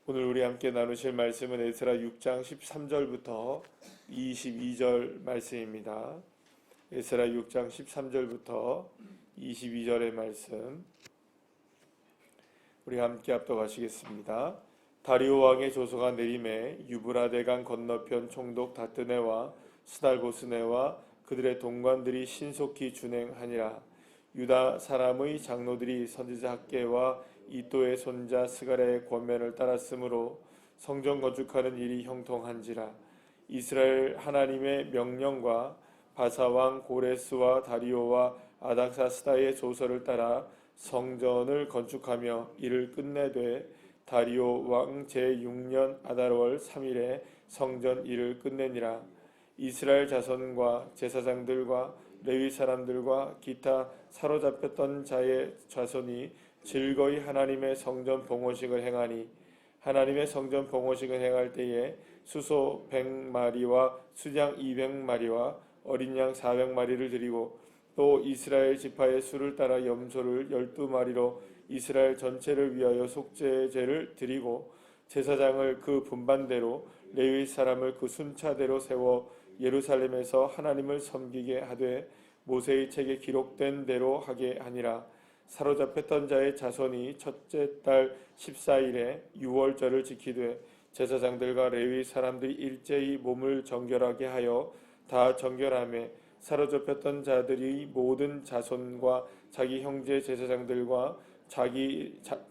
오늘 우리 함께 나누실 말씀은 에스라 6장 13절부터 22절 말씀입니다. 에스라 6장 13절부터 22절의 말씀 우리 함께 합독하시겠습니다. 다리오 왕의 조서가 내림에 유브라데강 건너편 총독 다뜨네와 스달보스네와 그들의 동관들이 신속히 준행하니라. 유다 사람의 장로들이 선지자 학개와 이또의 손자 스가랴의 권면을 따랐으므로 성전 건축하는 일이 형통한지라. 이스라엘 하나님의 명령과 바사왕 고레스와 다리오와 아닥사스다의 조서를 따라 성전을 건축하며 이를 끝내되 다리오 왕 제6년 아달월 3일에 성전 일을 끝내니라. 이스라엘 자손과 제사장들과 레위 사람들과 기타 사로잡혔던 자의 자손이 즐거이 하나님의 성전 봉헌식을 행하니 하나님의 성전 봉헌식을 행할 때에 수소 100마리와 수장 200마리와 어린 양 400마리를 드리고 또 이스라엘 지파의 수를 따라 염소를 12마리로 이스라엘 전체를 위하여 속죄제를 드리고 제사장을 그 분반대로 레위 사람을 그 순차대로 세워 예루살렘에서 하나님을 섬기게 하되 모세의 책에 기록된 대로 하게 하니라. 사로잡혔던 자의 자손이 첫째 달 14일에 유월절을 지키되 제사장들과 레위 사람들이 일제히 몸을 정결하게 하여 다 정결하며 사로잡혔던 자들이 모든 자손과 자기 형제 제사장들과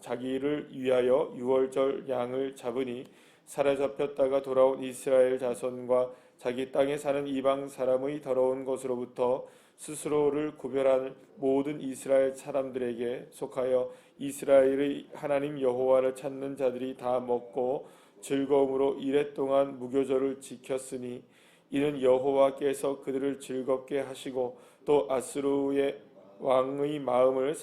자기를 위하여 유월절 양을 잡으니 사로잡혔다가 돌아온 이스라엘 자손과 자기 땅에 사는 이방 사람의 더러운 것으로부터 스스로를 구별한 모든 이스라엘 사람들에게 속하여 이스라엘의 하나님 여호와를 찾는 자들이 다 먹고 즐거움으로 이레 동안 무교절을 지켰으니 이는 여호와께서 그들을 즐겁게 하시고 또 아수르의 왕의 마음을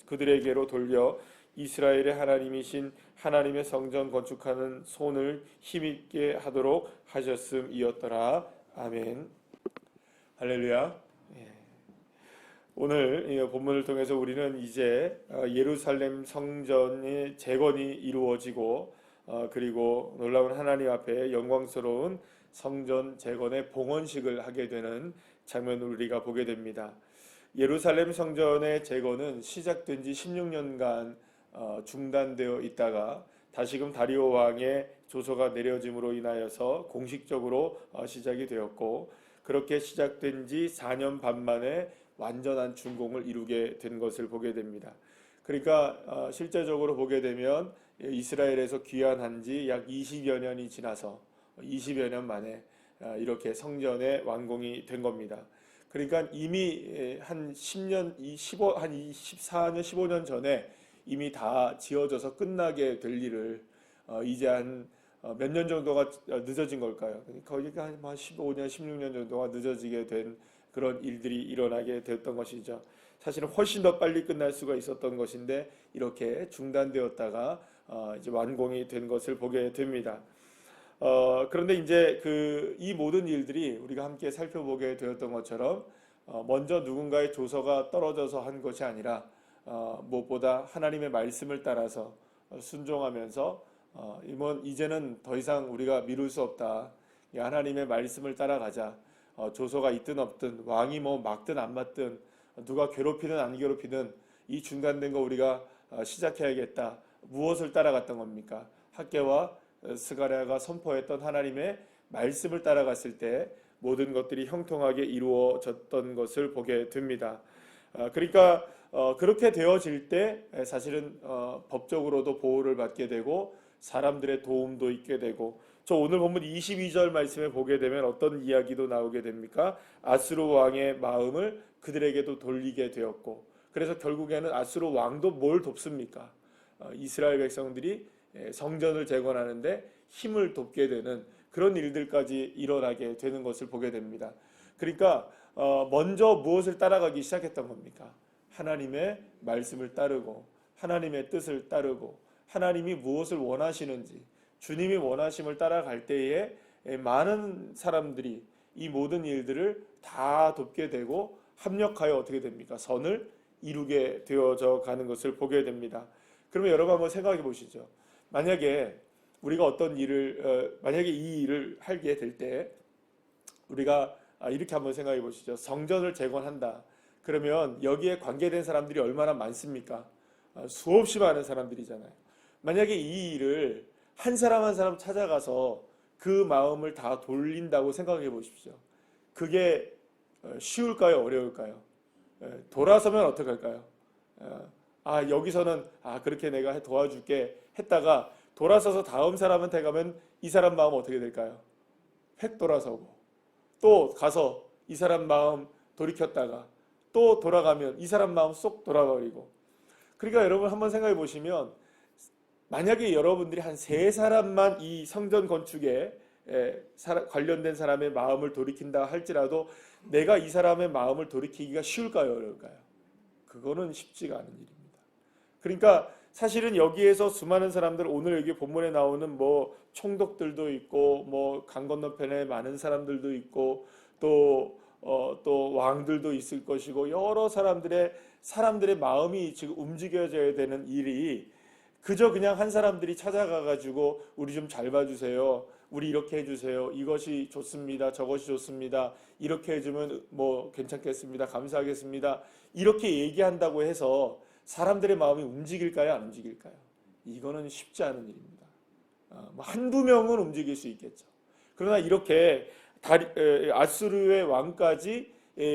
그들에게로 돌려 이스라엘의 하나님이신 하나님의 성전 건축하는 손을 힘있게 하도록 하셨음이었더라. 아멘. 할렐루야. 오늘 이 본문을 통해서 우리는 이제 예루살렘 성전의 재건이 이루어지고 그리고 놀라운 하나님 앞에 영광스러운 성전 재건의 봉헌식을 하게 되는 장면을 우리가 보게 됩니다. 예루살렘 성전의 재건은 시작된 지 16년간 중단되어 있다가 다시금 다리오 왕의 조서가 내려짐으로 인하여서 공식적으로 시작이 되었고 그렇게 시작된 지 4년 반 만에 완전한 준공을 이루게 된 것을 보게 됩니다. 그러니까 실제적으로 보게 되면 이스라엘에서 귀환한 지 약 20여 년이 지나서 20여 년 만에 이렇게 성전의 완공이 된 겁니다. 그러니까 이미 한 10년, 한 14년, 15년 전에 이미 다 지어져서 끝나게 될 일을 이제 한 몇 년 정도가 늦어진 걸까요? 거의 한 15년, 16년 정도가 늦어지게 된 그런 일들이 일어나게 됐던 것이죠. 사실은 훨씬 더 빨리 끝날 수가 있었던 것인데 이렇게 중단되었다가 이제 완공이 된 것을 보게 됩니다. 그런데 이제 이 모든 일들이 우리가 함께 살펴보게 되었던 것처럼 먼저 누군가의 조서가 떨어져서 한 것이 아니라 무엇보다 하나님의 말씀을 따라서 순종하면서 이제는 더 이상 우리가 미룰 수 없다. 하나님의 말씀을 따라가자. 조서가 있든 없든 왕이 뭐 막든 안 맞든 누가 괴롭히든 안 괴롭히든 이 중단된 거 우리가 시작해야겠다. 무엇을 따라갔던 겁니까? 학개와 스가랴가 선포했던 하나님의 말씀을 따라갔을 때 모든 것들이 형통하게 이루어졌던 것을 보게 됩니다. 그러니까 그렇게 되어질 때 사실은 법적으로도 보호를 받게 되고 사람들의 도움도 있게 되고 저 오늘 본문 22절 말씀에 보게 되면 어떤 이야기도 나오게 됩니까? 아수르 왕의 마음을 그들에게도 돌리게 되었고 그래서 결국에는 아수르 왕도 뭘 돕습니까? 이스라엘 백성들이 성전을 재건하는데 힘을 돕게 되는 그런 일들까지 일어나게 되는 것을 보게 됩니다. 그러니까 먼저 무엇을 따라가기 시작했던 겁니까? 하나님의 말씀을 따르고 하나님의 뜻을 따르고 하나님이 무엇을 원하시는지 주님이 원하심을 따라갈 때에 많은 사람들이 이 모든 일들을 다 돕게 되고 합력하여 어떻게 됩니까? 선을 이루게 되어져 가는 것을 보게 됩니다. 그러면 여러분 한번 생각해 보시죠. 만약에 우리가 어떤 일을 만약에 이 일을 하게 될 때 우리가 이렇게 한번 생각해 보시죠. 성전을 재건한다. 그러면 여기에 관계된 사람들이 얼마나 많습니까? 수없이 많은 사람들이잖아요. 만약에 이 일을 한 사람 한 사람 찾아가서 그 마음을 다 돌린다고 생각해 보십시오. 그게 쉬울까요? 어려울까요? 돌아서면 어떡할까요? 여기서는 그렇게 내가 도와줄게 했다가 돌아서서 다음 사람한테 가면 이 사람 마음 어떻게 될까요? 획 돌아서고 또 가서 이 사람 마음 돌이켰다가 또 돌아가면 이 사람 마음 쏙 돌아버리고. 그러니까 여러분 한번 생각해 보시면 만약에 여러분들이 한 세 사람만 이 성전 건축에 관련된 사람의 마음을 돌이킨다 할지라도 내가 이 사람의 마음을 돌이키기가 쉬울까요? 어려울까요? 그거는 쉽지가 않은 일입니다. 그러니까 사실은 여기에서 수많은 사람들, 오늘 여기 본문에 나오는 뭐 총독들도 있고 뭐 강 건너편에 많은 사람들도 있고 또 왕들도 있을 것이고 여러 사람들의 마음이 지금 움직여져야 되는 일이 그저 그냥 한 사람들이 찾아가 가지고 우리 좀 잘 봐주세요. 우리 이렇게 해주세요. 이것이 좋습니다. 저것이 좋습니다. 이렇게 해주면 뭐 괜찮겠습니다. 감사하겠습니다. 이렇게 얘기한다고 해서 사람들의 마음이 움직일까요? 안 움직일까요? 이거는 쉽지 않은 일입니다. 한두 명은 움직일 수 있겠죠. 그러나 이렇게 아수르의 왕까지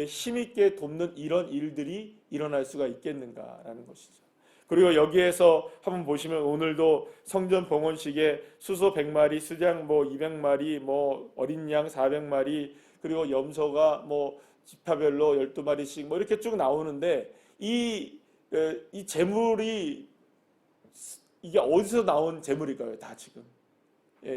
힘있게 돕는 이런 일들이 일어날 수가 있겠는가라는 것이죠. 그리고 여기에서 한번 보시면 오늘도 성전 봉헌식에 수소 100마리, 수장 뭐 200마리, 뭐 어린 양 400마리, 그리고 염소가 뭐 지파별로 12마리씩 뭐 이렇게 쭉 나오는데 이 재물이 이게 어디서 나온 재물일까요? 다 지금.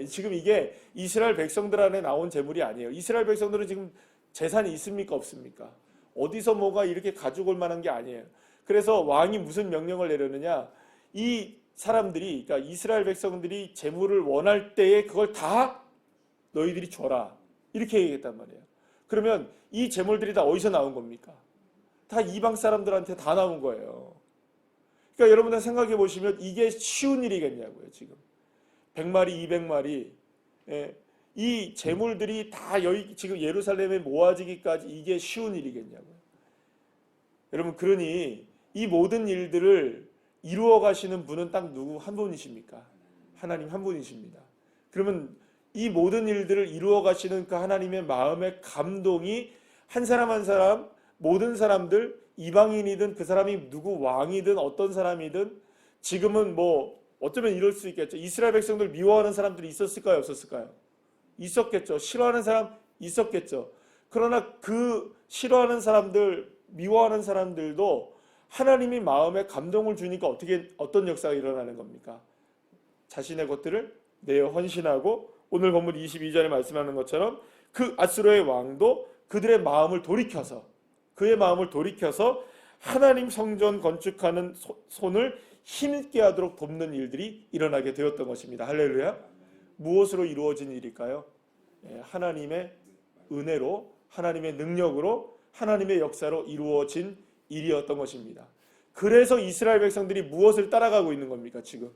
지금 이게 이스라엘 백성들 안에 나온 재물이 아니에요. 이스라엘 백성들은 지금 재산이 있습니까? 없습니까? 어디서 뭐가 이렇게 가지고 올 만한 게 아니에요. 그래서 왕이 무슨 명령을 내렸느냐? 이 사람들이, 그러니까 이스라엘 백성들이 재물을 원할 때에 그걸 다 너희들이 줘라. 이렇게 얘기했단 말이에요. 그러면 이 재물들이 다 어디서 나온 겁니까? 다 이방 사람들한테 다 나온 거예요. 그러니까 여러분들 생각해 보시면 이게 쉬운 일이겠냐고요, 지금. 100마리, 200마리. 이 재물들이 다 여기 지금 예루살렘에 모아지기까지 이게 쉬운 일이겠냐고요. 여러분, 그러니 이 모든 일들을 이루어 가시는 분은 딱 누구 한 분이십니까? 하나님 한 분이십니다. 그러면 이 모든 일들을 이루어 가시는 그 하나님의 마음의 감동이 한 사람 한 사람, 모든 사람들, 이방인이든 그 사람이 누구 왕이든 어떤 사람이든 지금은 뭐 어쩌면 이럴 수 있겠죠. 이스라엘 백성들 미워하는 사람들이 있었을까요? 없었을까요? 있었겠죠. 싫어하는 사람 있었겠죠. 그러나 그 싫어하는 사람들, 미워하는 사람들도 하나님이 마음에 감동을 주니까 어떤 역사가 일어나는 겁니까? 자신의 것들을 내어 헌신하고 오늘 본문 22절에 말씀하는 것처럼 그 아수르의 왕도 그들의 마음을 돌이켜서 그의 마음을 돌이켜서 하나님 성전 건축하는 손을 힘있게 하도록 돕는 일들이 일어나게 되었던 것입니다. 할렐루야. 무엇으로 이루어진 일일까요? 하나님의 은혜로, 하나님의 능력으로, 하나님의 역사로 이루어진 일이었던 것입니다. 그래서 이스라엘 백성들이 무엇을 따라가고 있는 겁니까? 지금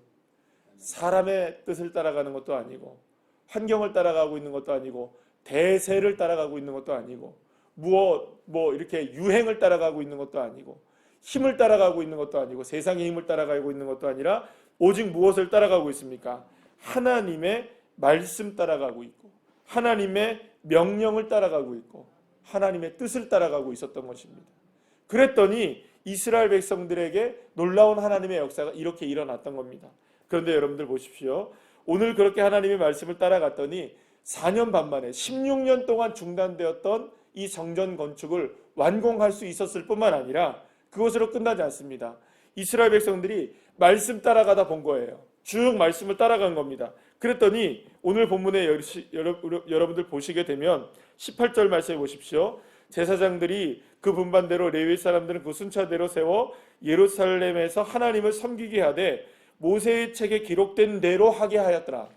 사람의 뜻을 따라가는 것도 아니고 환경을 따라가고 있는 것도 아니고 대세를 따라가고 있는 것도 아니고 뭐 이렇게 유행을 따라가고 있는 것도 아니고 힘을 따라가고 있는 것도 아니고 세상의 힘을 따라가고 있는 것도 아니라 오직 무엇을 따라가고 있습니까? 하나님의 말씀 따라가고 있고 하나님의 명령을 따라가고 있고 하나님의 뜻을 따라가고 있었던 것입니다. 그랬더니 이스라엘 백성들에게 놀라운 하나님의 역사가 이렇게 일어났던 겁니다. 그런데 여러분들 보십시오. 오늘 그렇게 하나님의 말씀을 따라갔더니 4년 반 만에 16년 동안 중단되었던 이 성전 건축을 완공할 수 있었을 뿐만 아니라 그것으로 끝나지 않습니다. 이스라엘 백성들이 말씀 따라가다 본 거예요. 쭉 말씀을 따라간 겁니다. 그랬더니 오늘 본문에 여러분들 보시게 되면 18절 말씀해 보십시오. 제사장들이 그 분반대로 레위 사람들은 그 순차대로 세워 예루살렘에서 하나님을 섬기게 하되 모세의 책에 기록된 대로 하게 하였더라.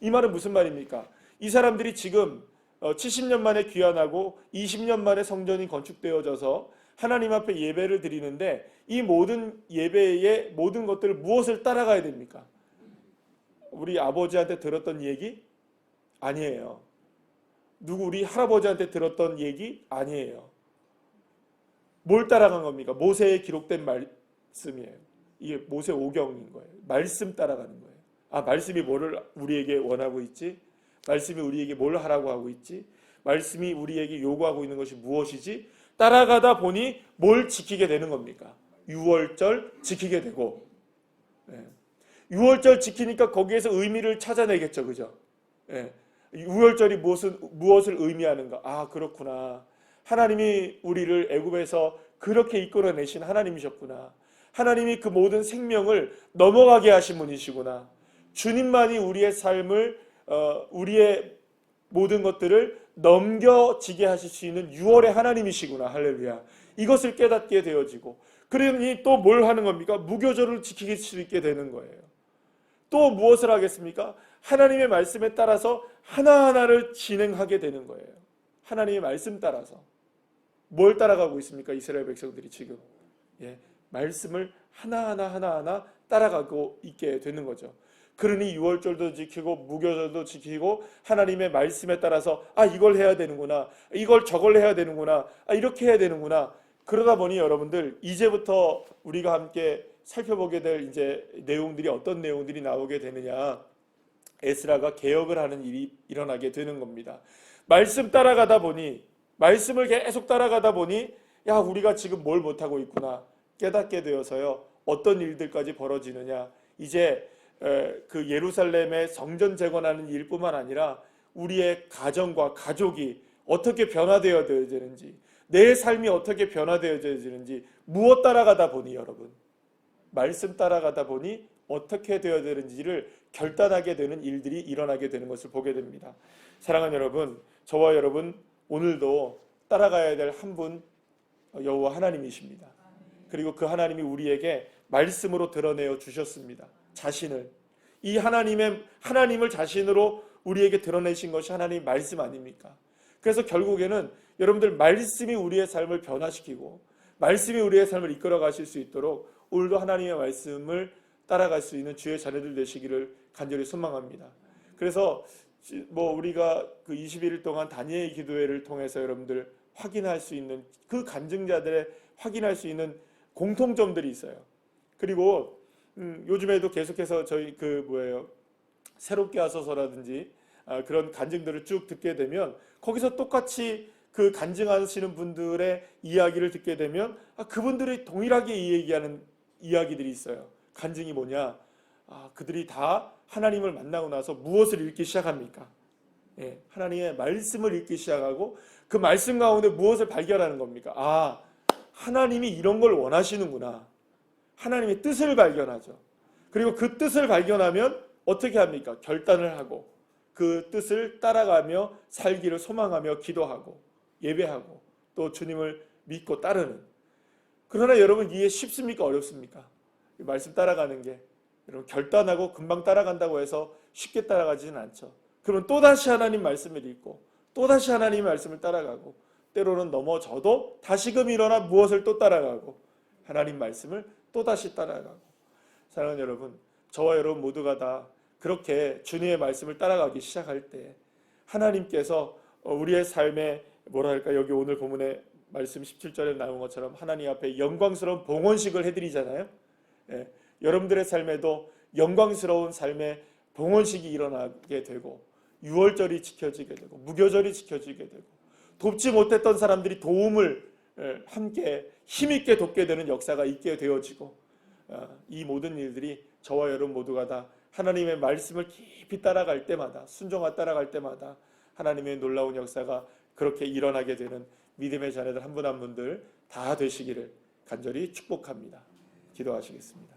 이 말은 무슨 말입니까? 이 사람들이 지금 70년 만에 귀환하고 20년 만에 성전이 건축되어져서 하나님 앞에 예배를 드리는데 이 모든 예배의 모든 것들을 무엇을 따라가야 됩니까? 우리 아버지한테 들었던 얘기? 아니에요. 누구 우리 할아버지한테 들었던 얘기? 아니에요. 뭘 따라간 겁니까? 모세에 기록된 말씀이에요. 이게 모세 오경인 거예요. 말씀 따라가는 거예요. 아, 말씀이 뭐를 우리에게 원하고 있지? 말씀이 우리에게 뭘 하라고 하고 있지? 말씀이 우리에게 요구하고 있는 것이 무엇이지? 따라가다 보니 뭘 지키게 되는 겁니까? 유월절 지키게 되고, 유월절 지키니까 거기에서 의미를 찾아내겠죠, 그죠? 유월절이 무엇을 의미하는가? 아, 그렇구나. 하나님이 우리를 애굽에서 그렇게 이끌어내신 하나님이셨구나. 하나님이 그 모든 생명을 넘어가게 하신 분이시구나. 주님만이 우리의 삶을 우리의 모든 것들을 넘겨지게 하실 수 있는 6월의 하나님이시구나. 할렐루야. 이것을 깨닫게 되어지고, 그러니 또 뭘 하는 겁니까? 무교절을 지킬 수 있게 되는 거예요. 또 무엇을 하겠습니까? 하나님의 말씀에 따라서 하나하나를 진행하게 되는 거예요. 하나님의 말씀 따라서. 뭘 따라가고 있습니까? 이스라엘 백성들이 지금. 말씀을 하나하나 따라가고 있게 되는 거죠. 그러니 유월절도 지키고 무교절도 지키고 하나님의 말씀에 따라서 이걸 해야 되는구나, 이걸 저걸 해야 되는구나, 이렇게 해야 되는구나. 그러다 보니 여러분들 이제부터 우리가 함께 살펴보게 될 이제 내용들이 어떤 내용들이 나오게 되느냐, 에스라가 개혁을 하는 일이 일어나게 되는 겁니다. 말씀 따라가다 보니, 말씀을 계속 따라가다 보니 우리가 지금 뭘 못하고 있구나 깨닫게 되어서요, 어떤 일들까지 벌어지느냐, 이제 그 예루살렘의 성전 재건하는 일뿐만 아니라 우리의 가정과 가족이 어떻게 변화되어야 되는지, 내 삶이 어떻게 변화되어야 되는지, 무엇 따라가다 보니 여러분, 말씀 따라가다 보니 어떻게 되어야 되는지를 결단하게 되는 일들이 일어나게 되는 것을 보게 됩니다. 사랑하는 여러분, 저와 여러분 오늘도 따라가야 될 한 분, 여호와 하나님이십니다. 그리고 그 하나님이 우리에게 말씀으로 드러내어 주셨습니다. 자신을, 이 하나님을 자신으로 우리에게 드러내신 것이 하나님의 말씀 아닙니까? 그래서 결국에는 여러분들 말씀이 우리의 삶을 변화시키고 말씀이 우리의 삶을 이끌어 가실 수 있도록 오늘도 하나님의 말씀을 따라갈 수 있는 주의 자녀들 되시기를 간절히 소망합니다. 그래서 우리가 그 21일 동안 다니엘 기도회를 통해서 여러분들 확인할 수 있는, 그 간증자들의 확인할 수 있는 공통점들이 있어요. 그리고 요즘에도 계속해서 저희 새롭게 하소서라든지 그런 간증들을 쭉 듣게 되면 거기서 똑같이 그 간증하시는 분들의 이야기를 듣게 되면 그분들이 동일하게 얘기하는 이야기들이 있어요. 간증이 뭐냐? 그들이 다 하나님을 만나고 나서 무엇을 읽기 시작합니까? 하나님의 말씀을 읽기 시작하고 그 말씀 가운데 무엇을 발견하는 겁니까? 하나님이 이런 걸 원하시는구나. 하나님의 뜻을 발견하죠. 그리고 그 뜻을 발견하면 어떻게 합니까? 결단을 하고 그 뜻을 따라가며 살기를 소망하며 기도하고 예배하고 또 주님을 믿고 따르는. 그러나 여러분, 이게 쉽습니까? 어렵습니까? 말씀 따라가는 게 여러분, 결단하고 금방 따라간다고 해서 쉽게 따라가지는 않죠. 그러면 또다시 하나님 말씀을 읽고 또다시 하나님의 말씀을 따라가고 때로는 넘어져도 다시금 일어나 무엇을 또 따라가고 하나님 말씀을 또다시 따라가고. 사랑하는 여러분, 저와 여러분 모두가 다 그렇게 주님의 말씀을 따라가기 시작할 때 하나님께서 우리의 삶에 여기 오늘 본문의 말씀 17절에 나온 것처럼 하나님 앞에 영광스러운 봉헌식을 해드리잖아요. 여러분들의 삶에도 영광스러운 삶의 봉헌식이 일어나게 되고 유월절이 지켜지게 되고 무교절이 지켜지게 되고 돕지 못했던 사람들이 도움을 함께 힘있게 돕게 되는 역사가 있게 되어지고, 이 모든 일들이 저와 여러분 모두가 다 하나님의 말씀을 깊이 따라갈 때마다, 순종하 따라갈 때마다 하나님의 놀라운 역사가 그렇게 일어나게 되는 믿음의 자녀들 한 분 한 분들 다 되시기를 간절히 축복합니다. 기도하시겠습니다.